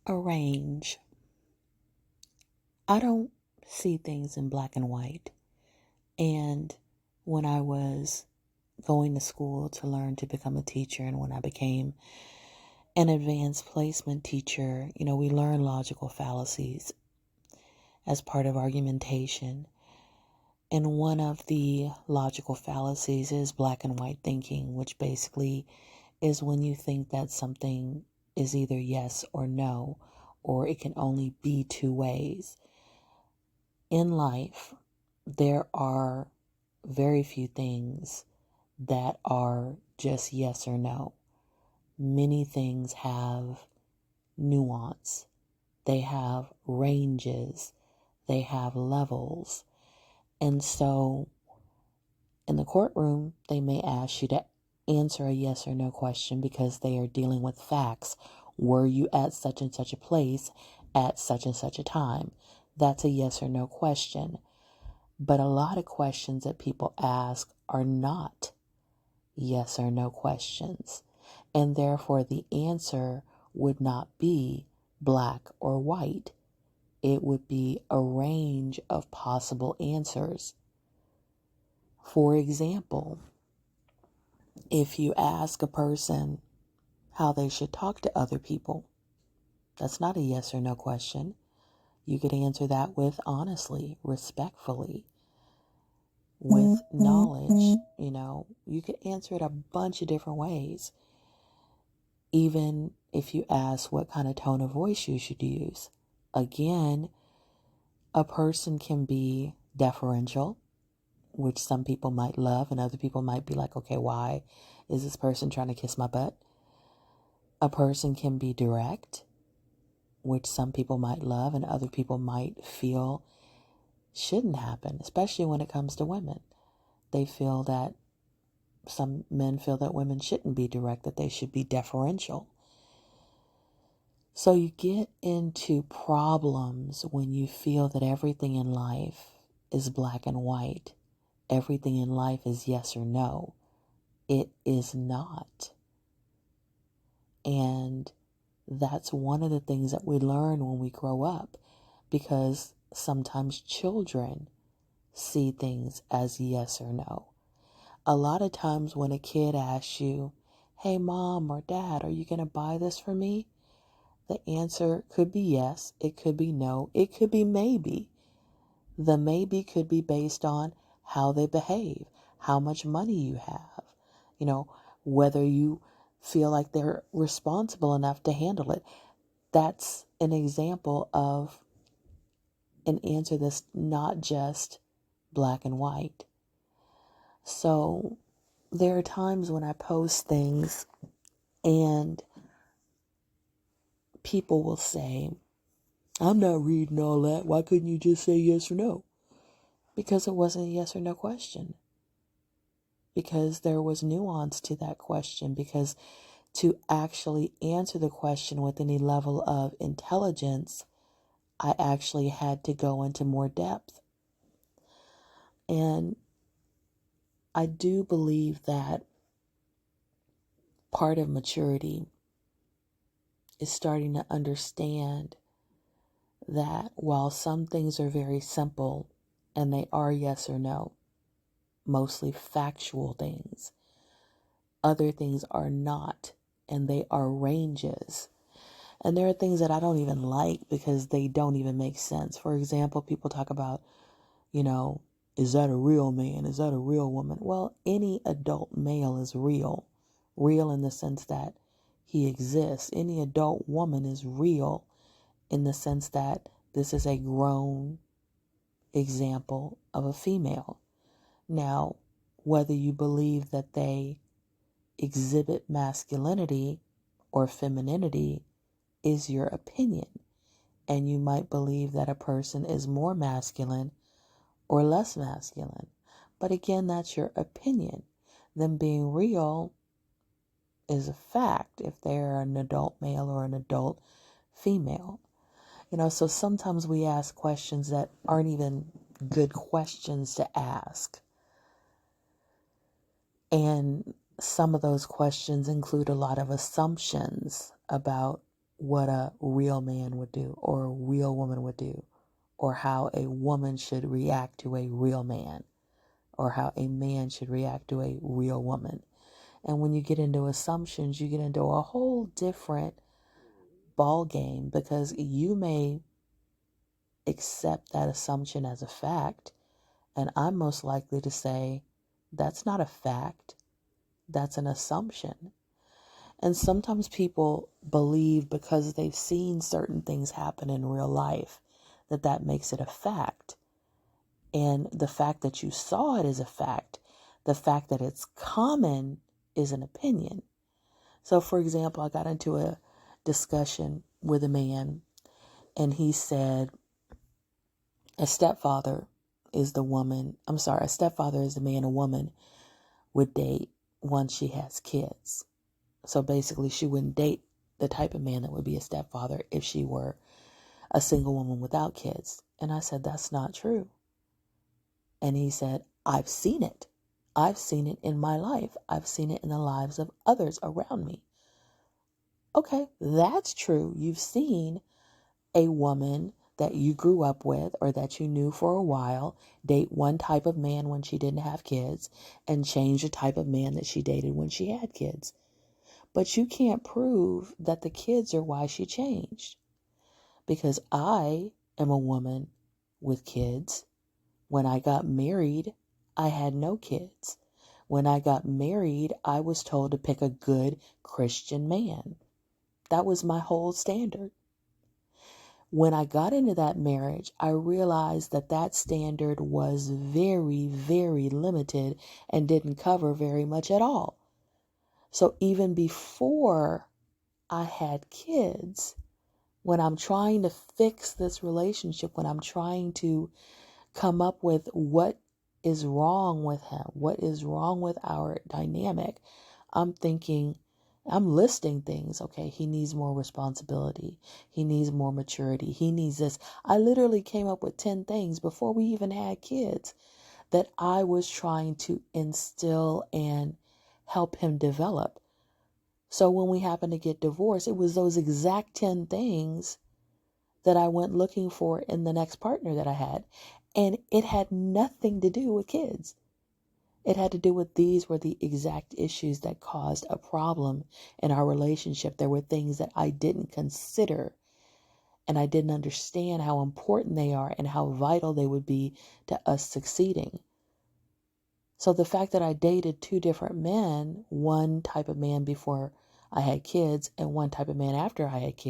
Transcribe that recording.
Arrange. I don't see things in black and white. And when I was going to school to learn to become a teacher, and when I became an advanced placement teacher, we learn logical fallacies as part of argumentation. And one of the logical fallacies is black and white thinking, which basically is when you think that something is either yes or no, or it can only be two ways. In life, there are very few things that are just yes or no. Many things have nuance, they have ranges, they have levels. And so in the courtroom, they may ask you to answer a yes or no question because they are dealing with facts. Were you at such and such a place at such and such a time? That's a yes or no question. But a lot of questions that people ask are not yes or no questions. And therefore, the answer would not be black or white. It would be a range of possible answers. For example, if you ask a person how they should talk to other people, that's not a yes or no question. You could answer that with honestly, respectfully, with knowledge. You could answer it a bunch of different ways. Even if you ask what kind of tone of voice you should use. Again, a person can be deferential, which some people might love, and other people might be like, okay, why is this person trying to kiss my butt? A person can be direct, which some people might love, and other people might feel shouldn't happen, especially when it comes to women. They feel that some men feel that women shouldn't be direct, that they should be deferential. So you get into problems when you feel that everything in life is black and white. Everything in life is yes or no. It is not. And that's one of the things that we learn when we grow up, because sometimes children see things as yes or no. A lot of times when a kid asks you, hey, mom or dad, are you going to buy this for me? The answer could be yes, it could be no, it could be maybe. The maybe could be based on how they behave, how much money you have, whether you feel like they're responsible enough to handle it. That's an example of an answer that's not just black and white. So there are times when I post things and people will say, I'm not reading all that. Why couldn't you just say yes or no? Because it wasn't a yes or no question. Because there was nuance to that question. Because to actually answer the question with any level of intelligence, I actually had to go into more depth. And I do believe that part of maturity is starting to understand that while some things are very simple and they are yes or no, mostly factual things, other things are not, and they are ranges. And there are things that I don't even like because they don't even make sense. For example, people talk about, is that a real man? Is that a real woman? Well, any adult male is real. Real in the sense that he exists. Any adult woman is real in the sense that this is a grown example of a female. Now, whether you believe that they exhibit masculinity or femininity is your opinion. And you might believe that a person is more masculine or less masculine. But again, that's your opinion. Them being real is a fact if they're an adult male or an adult female. So sometimes we ask questions that aren't even good questions to ask. And some of those questions include a lot of assumptions about what a real man would do or a real woman would do, or how a woman should react to a real man, or how a man should react to a real woman. And when you get into assumptions, you get into a whole different ball game, because you may accept that assumption as a fact, and I'm most likely to say that's not a fact, that's an assumption. And sometimes people believe because they've seen certain things happen in real life that that makes it a fact. And the fact that you saw it is a fact. The fact that it's common is an opinion. So, for example, I got into a discussion with a man, and he said a stepfather is the man a woman would date once she has kids. So basically, she wouldn't date the type of man that would be a stepfather if she were a single woman without kids. And I said, that's not true. And he said, I've seen it. I've seen it in my life. I've seen it in the lives of others around me. Okay, that's true. You've seen a woman that you grew up with or that you knew for a while date one type of man when she didn't have kids and change the type of man that she dated when she had kids. But you can't prove that the kids are why she changed. Because I am a woman with kids. When I got married, I had no kids. When I got married, I was told to pick a good Christian man. That was my whole standard. When I got into that marriage, I realized that that standard was very, very limited and didn't cover very much at all. So even before I had kids, when I'm trying to fix this relationship, when I'm trying to come up with what is wrong with him, what is wrong with our dynamic, I'm listing things. Okay, he needs more responsibility. He needs more maturity. He needs this. I literally came up with 10 things before we even had kids that I was trying to instill and help him develop. So when we happened to get divorced, it was those exact 10 things that I went looking for in the next partner that I had. And it had nothing to do with kids. It had to do with these were the exact issues that caused a problem in our relationship. There were things that I didn't consider, and I didn't understand how important they are and how vital they would be to us succeeding. So the fact that I dated two different men, one type of man before I had kids and one type of man after I had kids,